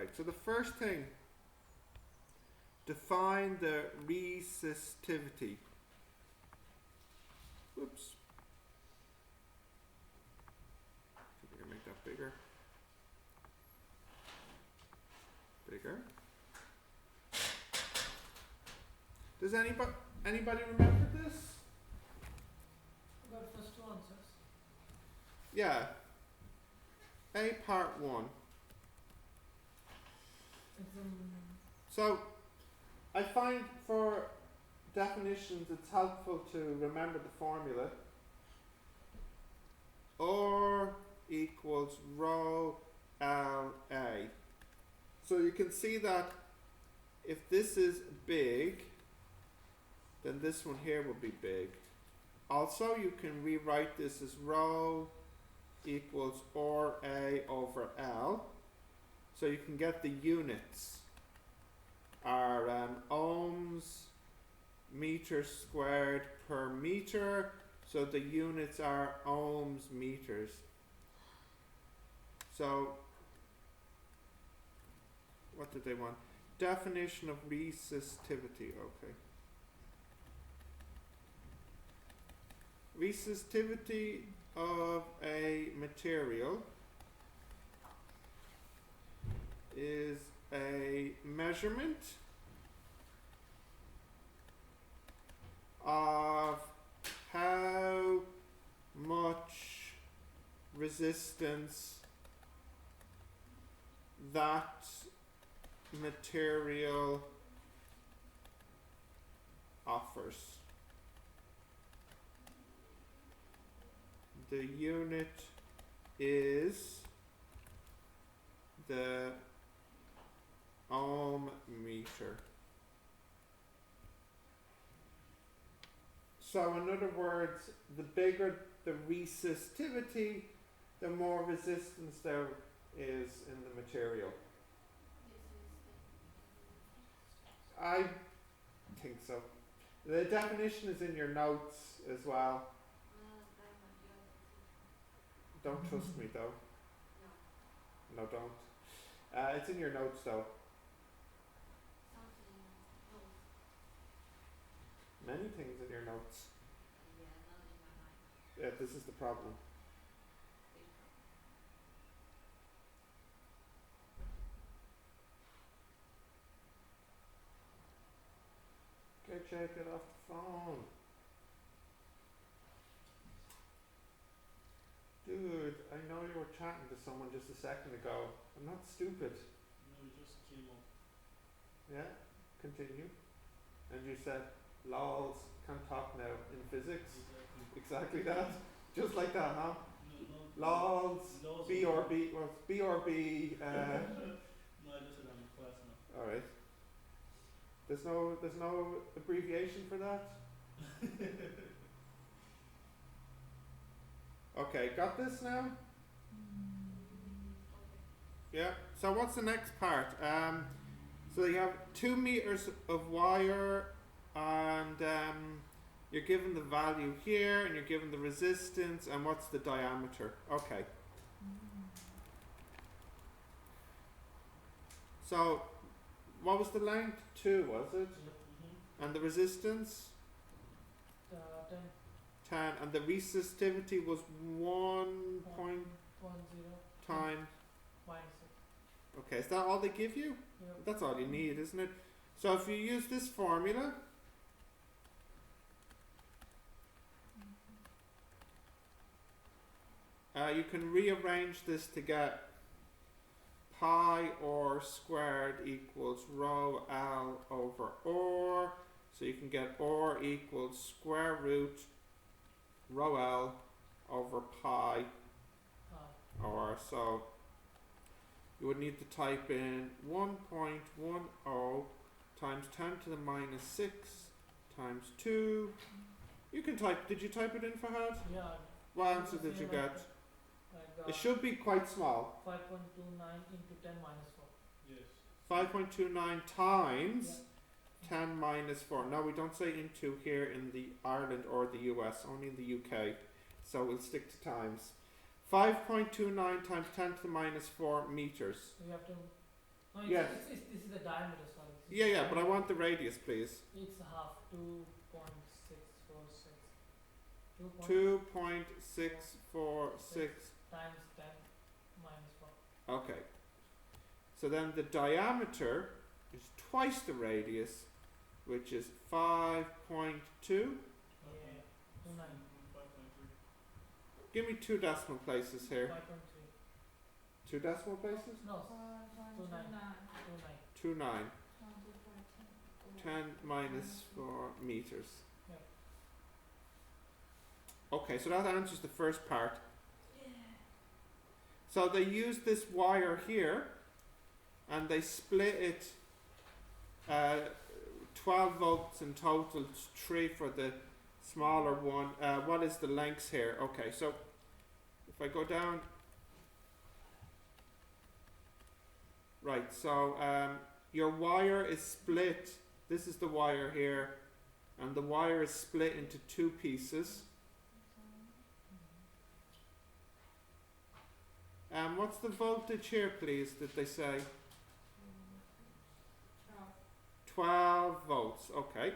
Okay, so the first thing, define the resistivity. Whoops. I'm gonna make that bigger. Bigger. Does anybody remember this? I got first two answers. Yeah. A part 1. So I find for definitions it's helpful to remember the formula. R equals rho L A. So you can see that if this is big, then this one here will be big. Also, you can rewrite this as rho equals RA over L. So you can get the units are ohms meters squared per meter. So the units are ohms meters. So what did they want? Definition of resistivity. Okay. Resistivity of a material is a measurement of how much resistance that material offers. The unit is the ohm meter. So in other words, the bigger the resistivity, the more resistance there is in the material. I think so. The definition is in your notes as well. Don't trust me though. No, don't. It's in your notes though. Many things in your notes. Yeah, this is the problem. Get it off the phone. Dude, I know you were chatting to someone just a second ago. I'm not stupid. No, you just came up. Yeah, continue. And you said, lols, can't talk now in physics. Exactly that. Just like that, huh? No, lols, B or B, well, B or B. No, I just said I'm in class now. Alright. There's no abbreviation for that? Okay, got this now? Yeah, so what's the next part? So you have 2 meters of wire and you're given the value here and you're given the resistance and what's the diameter. Okay. So what was the length? 2, was it? And the resistance? 10. 10. And the resistivity was 1 point 10 times. minus Okay, is that all they give you? it. That's all you need, isn't it? So if you use this formula, you can rearrange this to get pi r squared equals rho L over r. So you can get r equals square root rho L over pi r. So you would need to type in 1.10 times 10 to the minus 6 times 2. You can type, did you type it in, Fahad? Yeah. What answer did you get? It should be quite small. 5.29 into 10 minus Yes. 5.29 times 10 minus 4. No, we don't say into here in the Ireland or the US, only in the UK. So we'll stick to times. 5.29 times 10 to the minus 4 meters. So you have to No, it's, Yes. this is the diameter, sorry. This is Yeah, the yeah, but I diameter. want the radius, please. It's half 2.646. 2.646. times 10 minus 4. Okay. So then the diameter is twice the radius, which is 5.2. Yeah. 29. 5.3. Give me two decimal places here. 5.3. Two decimal places? No, 29. 29. 10 minus 4 meters. Yep. Okay, so that answers the first part. So they use this wire here and they split it 12 volts in total, 3 for the smaller one. What is the length here? Okay, so if I go down, right, so your wire is split. This is the wire here, and the wire is split into two pieces. What's the voltage here, please, did they say? 12 volts, okay.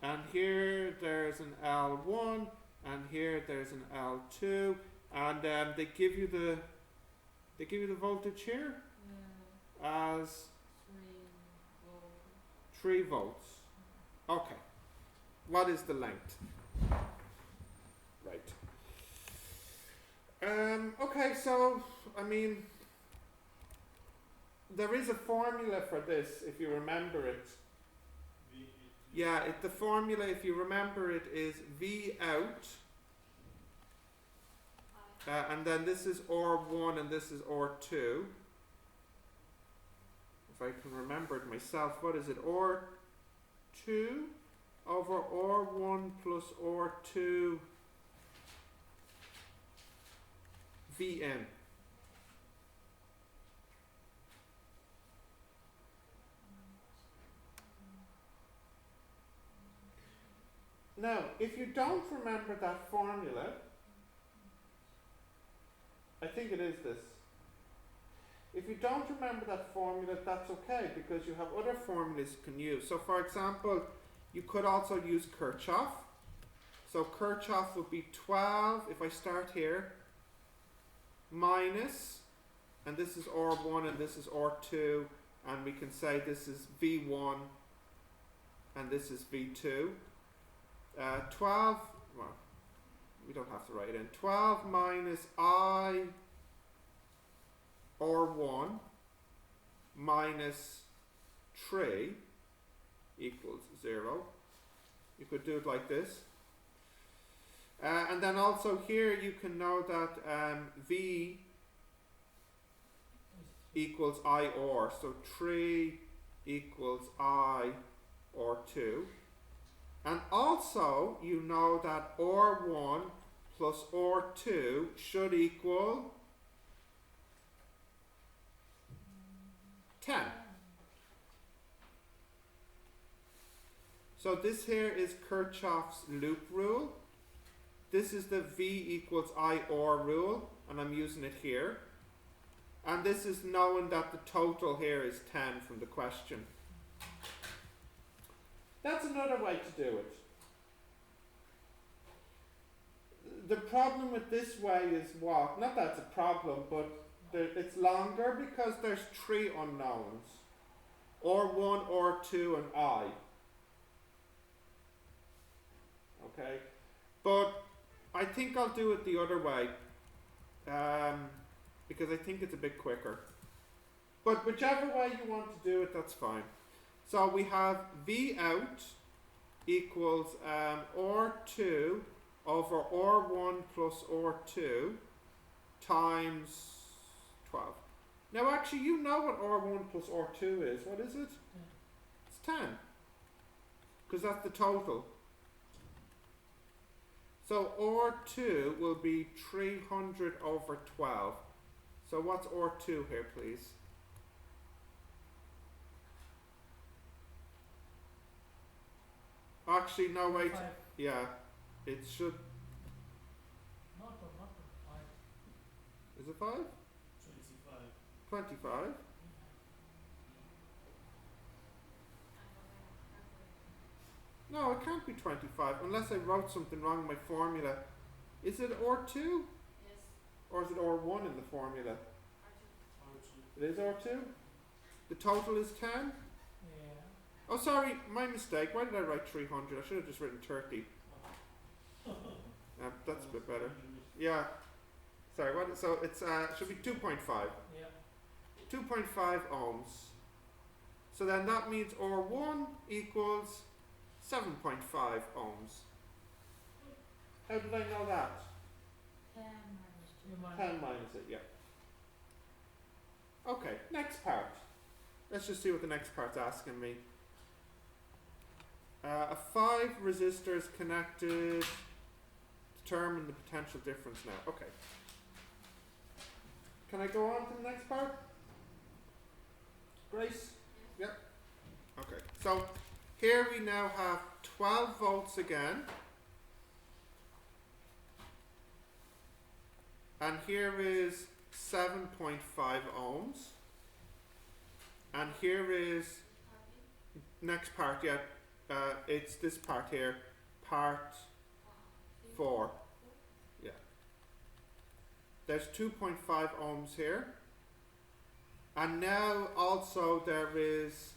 And here there's an L1, and here there's an L2, and they give you the voltage here as 3 volts. Okay. What is the length? Right. Okay, so I mean, there is a formula for this if you remember it. V8. Yeah, the formula, if you remember it, is V out, and then this is R1 and this is R2. If I can remember it myself, what is it? R2 over R1 plus R2 Vn. Now, if you don't remember that formula, I think it is this. If you don't remember that formula, that's okay, because you have other formulas you can use. So for example, you could also use Kirchhoff. So Kirchhoff would be 12, if I start here, minus, and this is R1 and this is R2, and we can say this is V1 and this is V2. 12, well, we don't have to write it in. 12 minus I R1 minus 3 equals 0. You could do it like this. And then also here you can know that V equals I or. So 3 equals I or 2. And also you know that R1 plus R2 should equal 10. So this here is Kirchhoff's loop rule. This is the V equals I or rule, and I'm using it here. And this is knowing that the total here is 10 from the question. That's another way to do it. The problem with this way is what? Not that it's a problem, but it's longer because there's 3 unknowns. R1, R2, and I. Okay? But I think I'll do it the other way. Because I think it's a bit quicker. But whichever way you want to do it, that's fine. So we have V out equals R2 over R1 plus R2 times 12. Now actually you know what R1 plus R2 is. What is it? It's 10. Because that's the total. So R2 will be 300 over 12. So what's R2 here, please? Actually, no, wait. 5. Yeah, it should. Not 5. Is it 5? 25. 25. No, it can't be 25 unless I wrote something wrong in my formula. Is it R2? Yes. Or is it R1 in the formula? R2. It is R2? The total is 10? Yeah. Oh, sorry, my mistake. Why did I write 300? I should have just written 30. That's a bit better. Yeah. Sorry, what? So it's should be 2.5. Yeah. 2.5 ohms. So then that means R1 equals 7.5 ohms. How did I know that? 10 minus 2. You might. 10 minus it, yeah. Okay, next part. Let's just see what the next part's asking me. A 5 resistor is connected. Determine the potential difference now. Okay. Can I go on to the next part? Grace? Yep. Okay. So here we now have 12 volts again. And here is 7.5 ohms. And here is next part, yeah. It's this part here, part 4. Yeah. There's 2.5 ohms here. And now also there is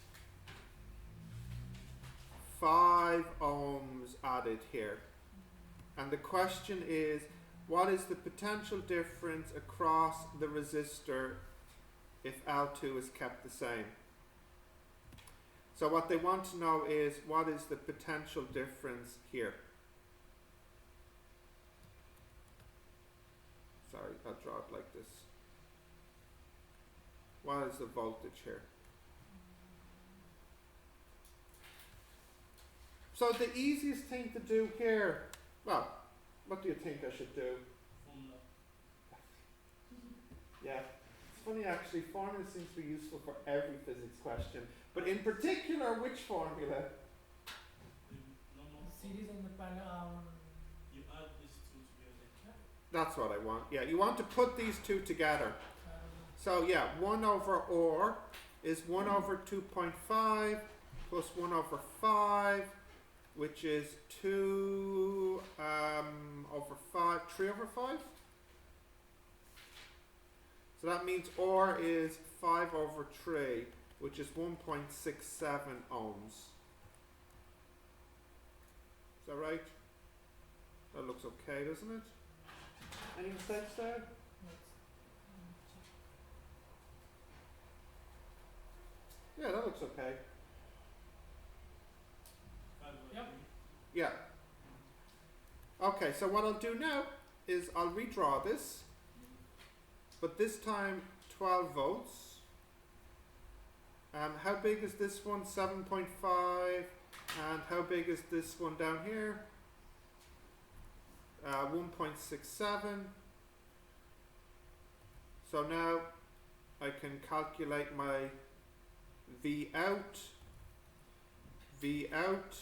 5 ohms added here. And the question is, what is the potential difference across the resistor if L2 is kept the same? So what they want to know is, what is the potential difference here? Sorry, I'll draw it like this. What is the voltage here? So the easiest thing to do here, well, what do you think I should do? Formula. Yeah, it's funny actually, formula seems to be useful for every physics question, but in particular, which formula? The normal. Series and the panel. You add these two together. That's what I want. Yeah, you want to put these two together. So yeah, 1 over R is 1 over 2.5 plus 1 over 5, which is 2 over 5, 3 over 5. So that means R is 5 over 3, which is 1.67 ohms. Is that right? That looks okay, doesn't it? Any mistakes there? Yeah, that looks okay. 5 over Yep. 3. Yeah. Okay, so what I'll do now is I'll redraw this, but this time 12 volts. How big is this one? 7.5. And how big is this one down here? 1.67. So now I can calculate my V out. V out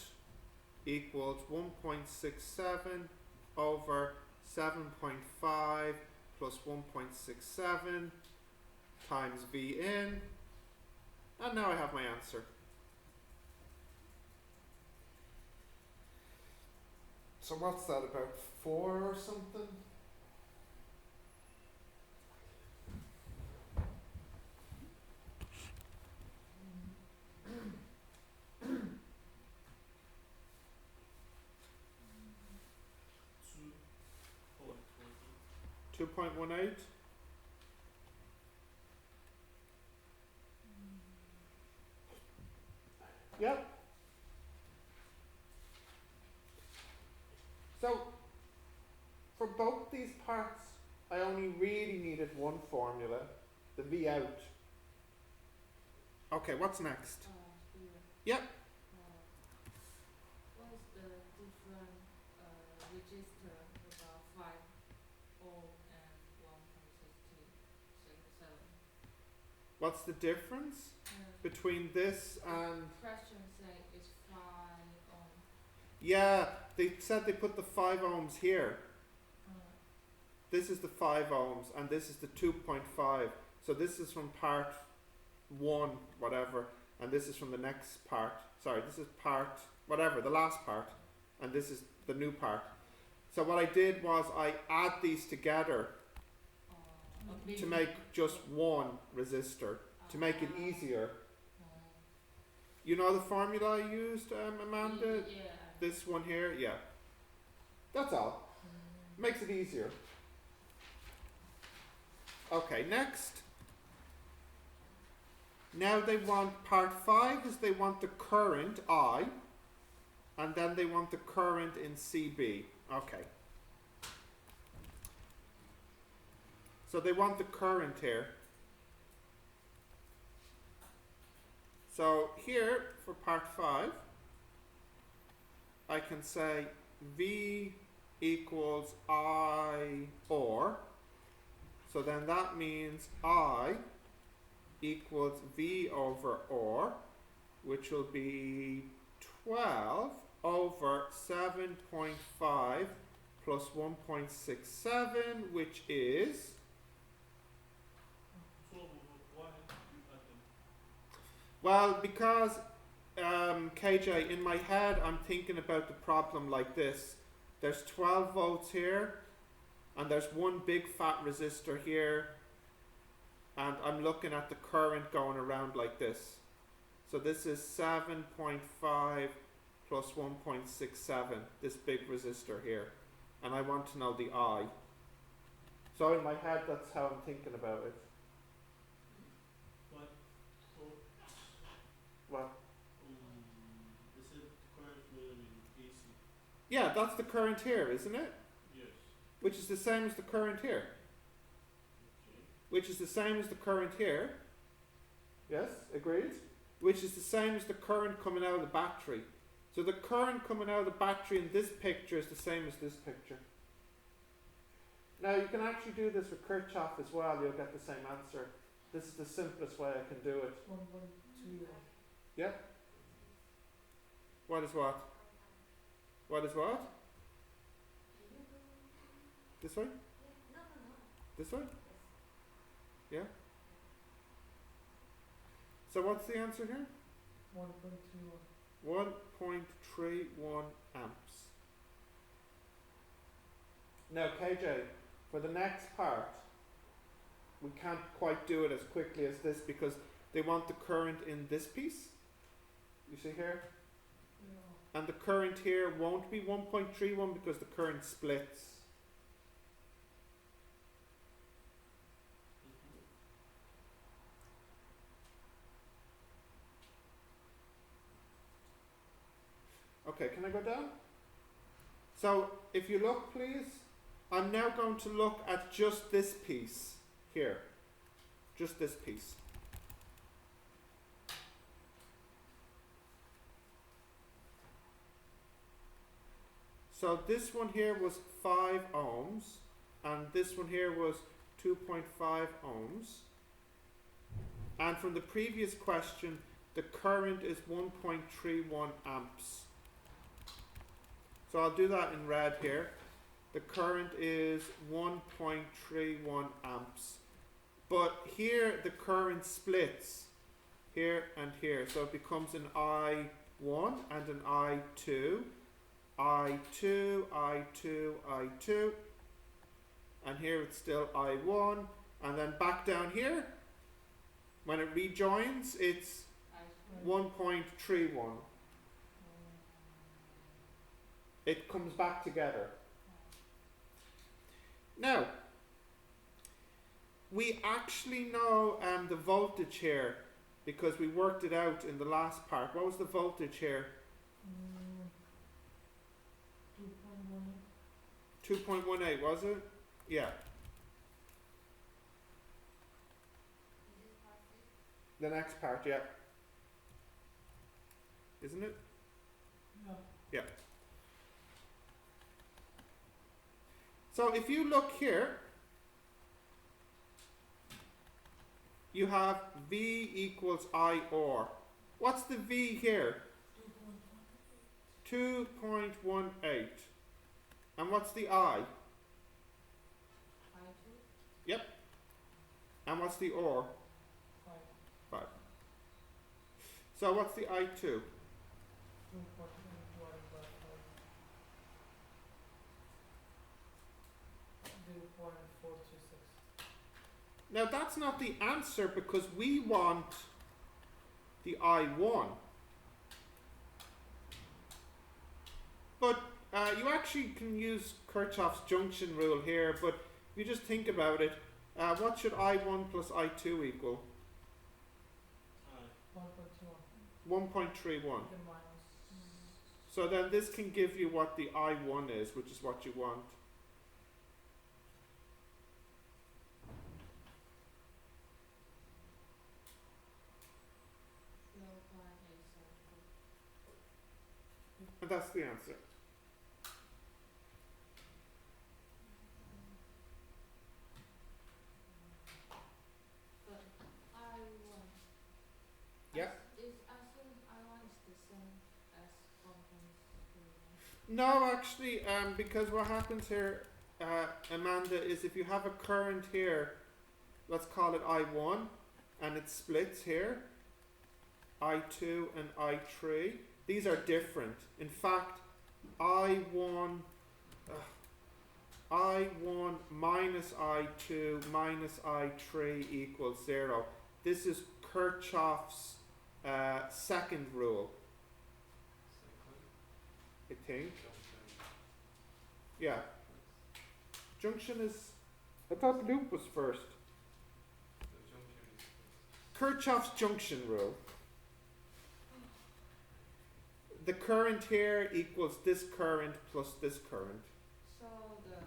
equals 1.67 over 7.5 plus 1.67 times V in. And now I have my answer. So what's that, about 4 or something? Two. 2.18? Yep. So, for both these parts, I only really needed one formula, the V out. Okay, what's next? Here. Yep. What is the different register about 5 ohm and 1.67? What's the difference between this and... Question say it's 5 ohm. Yeah, they said they put the 5 ohms here. This is the 5 ohms and this is the 2.5. So this is from part 1, whatever, and this is from the next part. Sorry, this is part, whatever, the last part, and this is the new part. So what I did was I add these together to make just one resistor, to make it easier. You know the formula I used, Amanda? Yeah. This one here? Yeah. That's all. Makes it easier. Okay, next. Now they want part 5 is they want the current I, and then they want the current in CB. Okay. So they want the current here. So here for part 5, I can say V equals I or. So then that means I equals V over or, which will be 12 over 7.5 plus 1.67, which is, 12 over, why you add them? well, because KJ, in my head, I'm thinking about the problem like this. There's 12 volts here, and there's one big fat resistor here, and I'm looking at the current going around like this. So this is 7.5 plus 1.67, this big resistor here, and I want to know the I. So in my head, that's how I'm thinking about it. What? Oh, Well, they said current flowing in AC. yeah, that's the current here, isn't it? Yes. Which is the same as the current here. Okay. Which is the same as the current here. Yes, agreed? Which is the same as the current coming out of the battery. So the current coming out of the battery in this picture is the same as this picture. Now you can actually do this with Kirchhoff as well, you'll get the same answer. This is the simplest way I can do it. 1.3. Yep. What is what? What is what? This way? This way? Yeah? So what's the answer here? 1.31. 1.31 amps. Now KJ, for the next part, we can't quite do it as quickly as this because they want the current in this piece. You see here? Yeah. And the current here won't be 1.31 because the current splits. Okay, can I go down? So, if you look please, I'm now going to look at just this piece here. Just this piece. So this one here was 5 ohms, and this one here was 2.5 ohms. And from the previous question, the current is 1.31 amps. So I'll do that in red here. The current is 1.31 amps. But here the current splits, here and here. So it becomes an I1 and an I2. I2, I2, I2. And here it's still I1. And then back down here, when it rejoins, it's 1.31. It comes back together. Now, we actually know the voltage here because we worked it out in the last part. What was the voltage here? 2.18. 2.18, was it? Yeah. The next part, yeah. Isn't it? Yeah. Yeah. So if you look here, you have V equals I or. What's the V here? 2.18. And what's the I? I2. Yep. And what's the OR? 5. So what's the I2? 240 divided by 5. 0.436. Now that's not the answer because we want the I1. But you actually can use Kirchhoff's junction rule here, but if you just think about it, what should I1 plus I2 equal? 1.21. 1.31. Then minus. So then this can give you what the I1 is, which is what you want. And that's the answer. But I1. Yeah. I think I1 is the same as 1.31. No, actually, because what happens here, Amanda, is if you have a current here, let's call it I1, and it splits here, I2 and I3. These are different. In fact, I1 minus I2 minus I3 equals 0. This is Kirchhoff's second rule, I think. Yeah. Junction is... I thought loop was first. Kirchhoff's junction rule. The current here equals this current plus this current. So the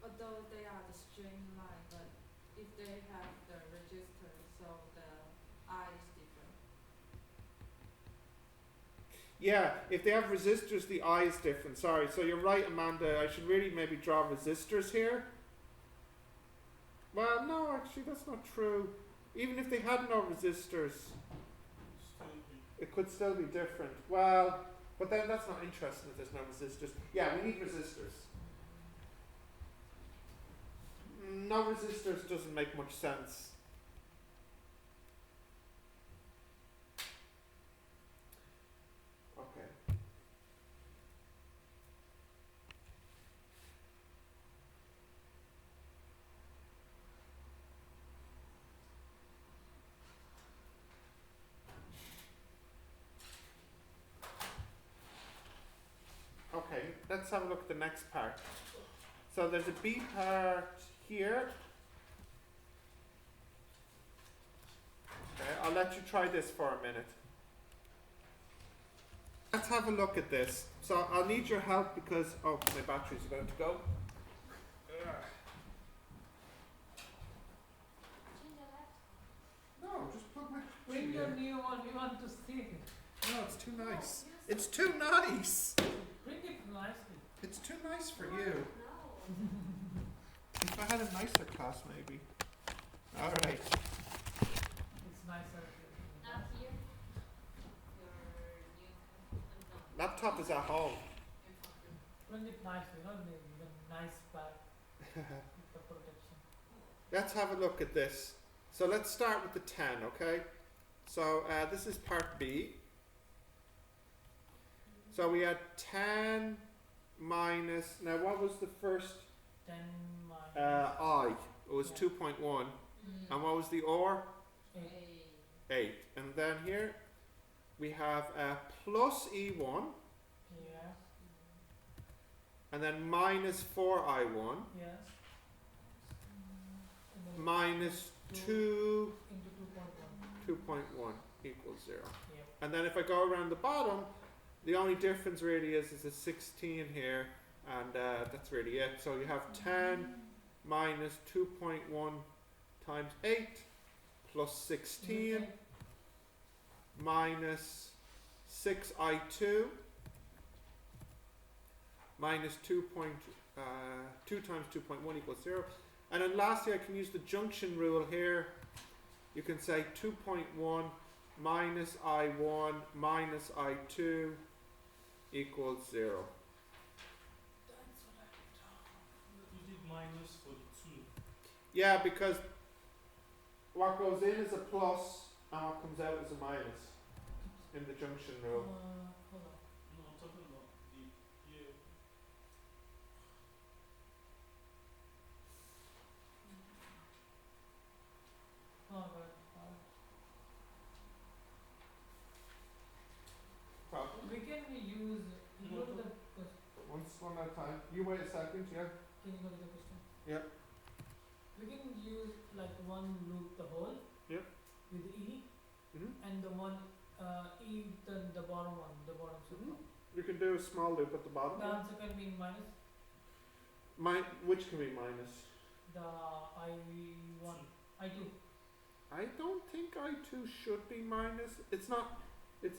although they are the straight line, but if they have the register, so the I is different. Yeah, if they have resistors, the I is different. Sorry, so you're right, Amanda. I should really maybe draw resistors here. Well, no, actually, that's not true. Even if they had no resistors, it could still be different. Well, but then that's not interesting if there's no resistors. Yeah, we need resistors. No resistors doesn't make much sense. Okay. Okay, let's have a look at the next part. So there's a B part here. Okay, I'll let you try this for a minute. Let's have a look at this. So I'll need your help because, oh, my battery's about to go. No, just plug my Bring your new one, we want to see it. No, it's too nice. It's too nice. Bring it nicely. It's too nice for you. If I had a nicer class, maybe. All right. It's nicer. Not here. Your new Laptop is at home. Bring it nicely, not the nice bag. With the protection. Let's have a look at this. So let's start with the 10, okay? So this is part B. So we had 10 minus, now what was the first 10 minus I? It was Yeah. 2.1. And what was the OR? 8. 8. And then here we have plus E1 Yes. and then minus 4I1 Yes. And then minus 2, into 2.1. 2.1 equals 0. Yep. And then if I go around the bottom, the only difference really is a 16 here, and that's really it. So you have 10 minus 2.1 times 8 plus 16 Okay. minus 6I2 minus 2 times 2.1 equals 0. And then lastly, I can use the junction rule here. You can say 2.1 minus I1 minus I2 equals 0. minus for the 2. Yeah, because what goes in is a plus and what comes out is a minus in the junction rule. Hold on. No, I'm talking about the, yeah, Oh, God. Problem. We can use. You go to the question. One at a time. You wait a second, yeah? Can you go to the question? Yeah. We can use like one loop the whole. Yep. With E Mm-hmm. and the one E the bottom one, the bottom Mhm. circle. You can do a small loop at the bottom. The answer can be minus Which can be minus? the I1, I2. I don't think I2 should be minus. It's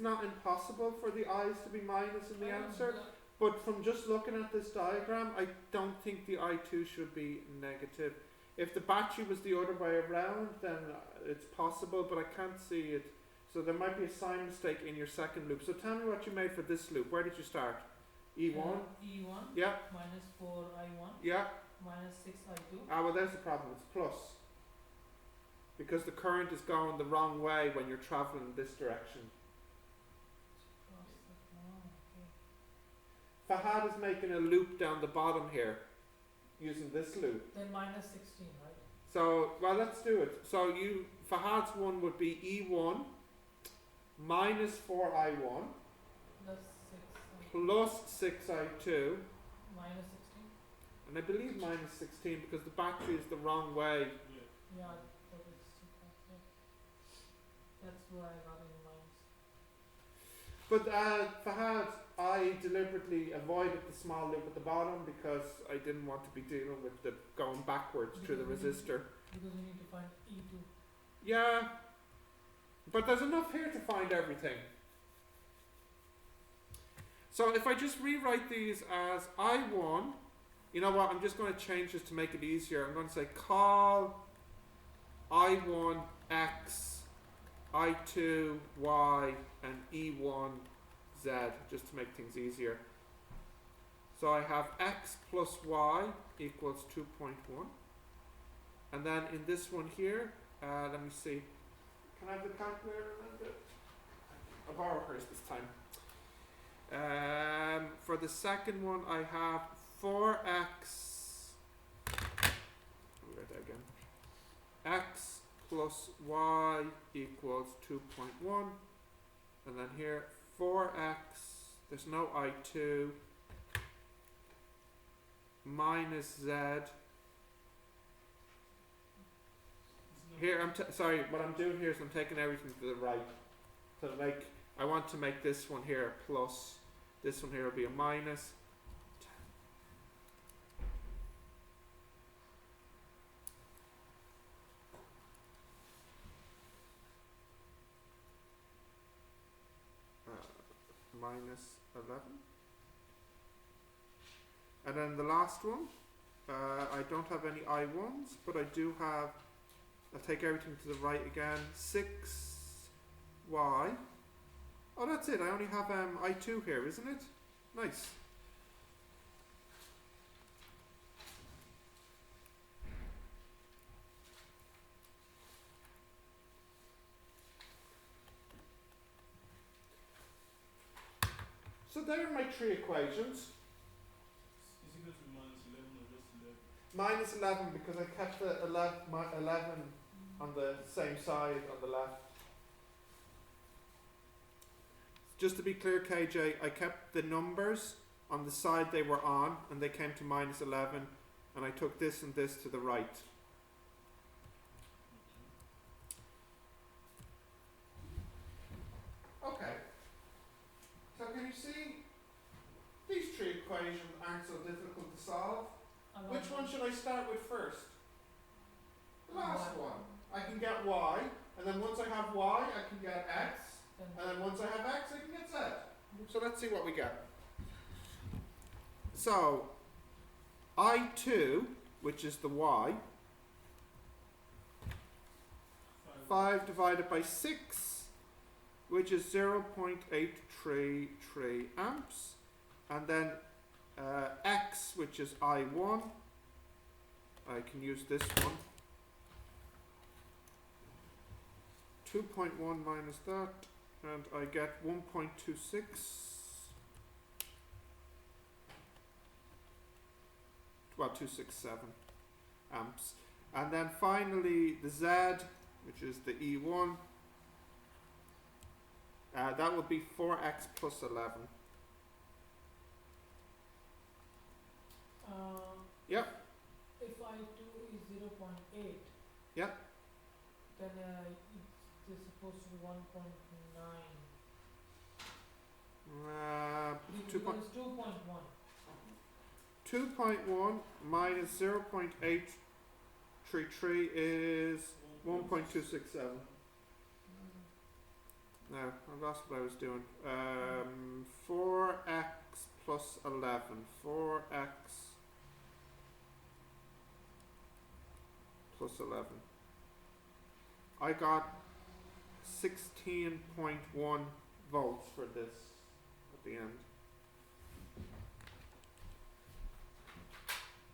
not impossible for the i's to be minus in the answer. But from just looking at this diagram, I don't think the I2 should be negative. If the battery was the other way around, then it's possible, but I can't see it. So there might be a sign mistake in your second loop. So tell me what you made for this loop. Where did you start? E1? E1 Yeah, minus 4I1 yeah. minus 6I2. Ah, well, there's the problem. It's plus. Because the current is going the wrong way when you're traveling in this direction. Okay. Fahad is making a loop down the bottom here, using this loop. Then minus 16, right? So, well, let's do it. So Fahad's one would be E1 minus 4I1 Plus 6 plus 6I2, minus 16. and I believe minus 16 because the battery is the wrong way. yeah. Yeah, that is yeah. That's why I got in minus. But Fahad, I deliberately avoided the small loop at the bottom because I didn't want to be dealing with the going backwards through the resistor. Because we need to find E2. Yeah, but there's enough here to find everything. So if I just rewrite these as I1, you know what, I'm just going to change this to make it easier. I'm going to say call I1 X, I2 Y, and E1 Z, just to make things easier. So I have X plus Y equals 2.1. And then in this one here, let me see. Can I have the calculator a little bit? I'll borrow hers this time. For the second one, I have 4x. Let me write that again. X plus y equals 2.1. And then here, 4x, there's no I2, minus z. Here, sorry, what I'm doing here is I'm taking everything to the right. So I want to make this one here a plus, this one here will be a minus. Minus 11. And then the last one, I don't have any I1s, but I do have, I'll take everything to the right again, 6y. Oh, that's it, I only have I2 here, isn't it? Nice. So there are my three equations. Is it going to be minus 11 or just 11? Minus 11 because I kept the 11 on the same side on the left. Just to be clear, KJ, I kept the numbers on the side they were on and they came to minus 11 and I took this and this to the right. Okay. So can you see these three equations aren't so difficult to solve? Which one should I start with first? The last one. I can get y, and then once I have y, I can get x, and then once I have x, I can get z. So let's see what we get. So, I2, which is the y, 5 divided by 6, which is 0.833 amps, and then x, which is I1, I can use this one. 2.1 minus that, and I get 1.26. Well, 267 amps. And then finally the Z, which is the E1. That would be 4x plus 11. Yep. If I2 is 0.8. Yep. Then it's supposed to be 1.9. Because it's 2.1. 2.1 minus 0.833 is 1.267. No, I lost what I was doing. 4x plus 11. 4x plus 11. I got 16.1 volts for this at the end.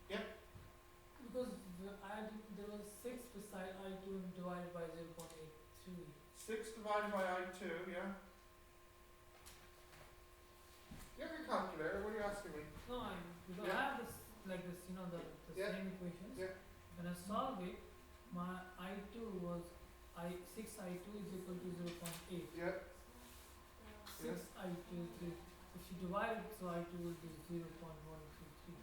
Because there was 6 beside I2 and divided by 0.83. 6 divided by I2, yeah. You have your calculator, what are you asking me? No, because Yeah. I have this, like this, the Yeah. same equations. Yeah. When I solve it, my I2 was 6 I2 is equal to 0.8. Yeah. 6 I2 is, if you divide it, so I2 will be 0.133.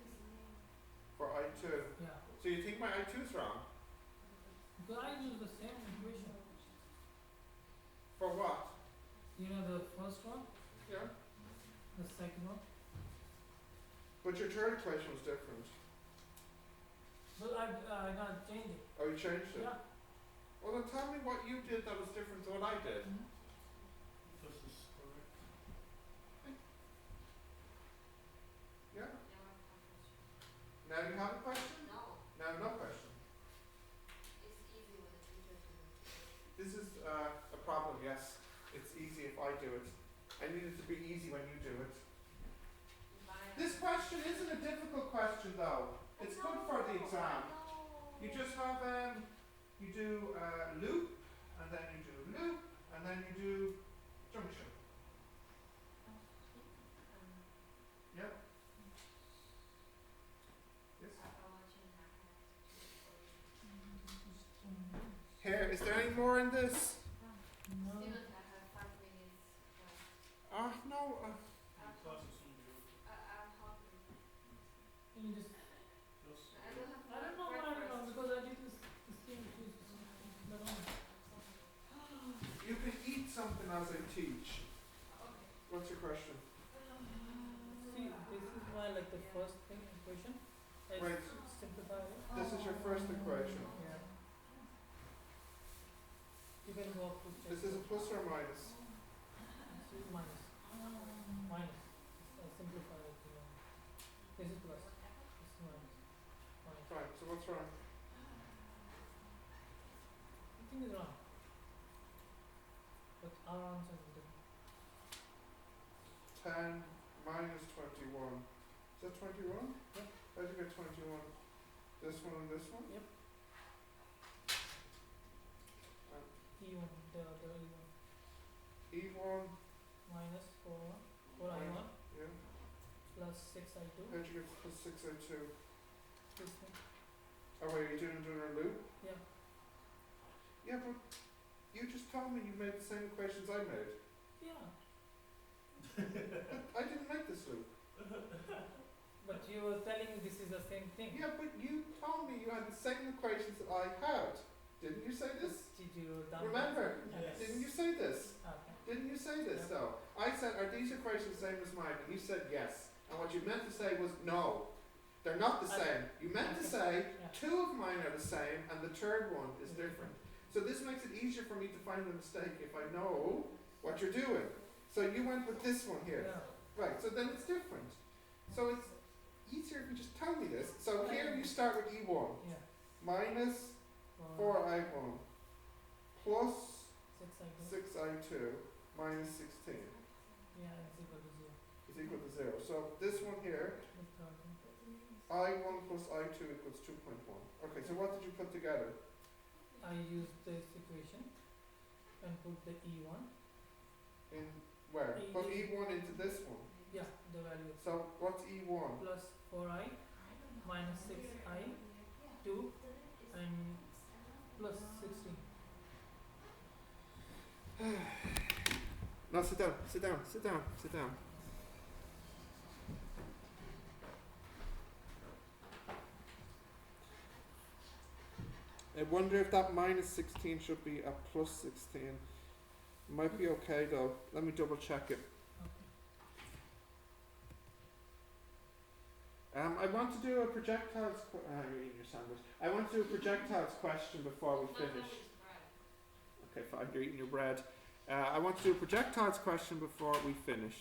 For I2. Yeah. So you think my I2 is wrong? Because I use the same equation. For what? The first one, Yeah. the second one. But your third equation was different. But I not change it. Oh, you changed it? Yeah. Well, then tell me what you did that was different to what I did. This is correct. Yeah? Now you have a question? No, Now no question. it's easy when the teacher do it. This is a problem, yes. It's easy if I do it. I need it to be easy when you do it. This question isn't a difficult question though. It's good for the exam. You just have you do loop, and then you do loop, and then you do junction. Yep. Yes. Here, is there any more in this? No. Student, I have 5 minutes left. No. The class is soon due. I'm hungry. Can you just, Just I don't have I don't know, because I did this thing too. But You can eat something as I teach. Okay. What's your question? see, this is my the first thing equation. I Right. simplify it. This is your first equation. Yeah. You can go up to This is a plus or minus? minus. Minus. I simplify it. This is plus. This is minus. Minus. Fine, so what's wrong? Nothing is wrong. But our answer is different. 10 minus 21. Is that 21? Yep. How'd you get 21? This one and this one? Yep. E1, the E1. E1, Minus 4 I1 yeah. plus 6 I2. How'd you get plus 602? This one. Oh wait, you're doing a loop? Yeah. Yeah, but you just told me you made the same equations I made. Yeah. But I didn't make this loop. But you were telling me this is the same thing. Yeah, but you told me you had the same equations that I had. Didn't you say this? Did you done Remember? Yes. Didn't you say this? Okay. Didn't you say this Yep. though? I said, are these equations the same as mine? And you said yes. And what you meant to say was no. They're not the same. You meant to say Yeah. 2 of mine are the same and the third one is different. So this makes it easier for me to find the mistake if I know what you're doing. So you went with this one here. Yeah. Right, so then it's different. So it's easier if you just tell me this. So here you start with E1 Yeah. minus 4I1 plus 6 I2. 6I2 minus 16 Yeah, it's equal to 0. is equal to 0. So this one here, The third one. I1 plus I2 equals 2.1. Okay, so what did you put together? I use this equation and put the E1. In where? Put E- E1 into this one. Yeah, the value. So what's E1? Plus 4i minus 6i 2 and plus 16. No, sit down, sit down, sit down, sit down. I wonder if that minus 16 should be a plus 16. Might be okay though. Let me double check it. Okay. I want to do a projectiles. You're eating your sandwich. I want to do a projectiles question before we finish. Okay, fine. You're eating your bread. I want to do a projectiles question before we finish.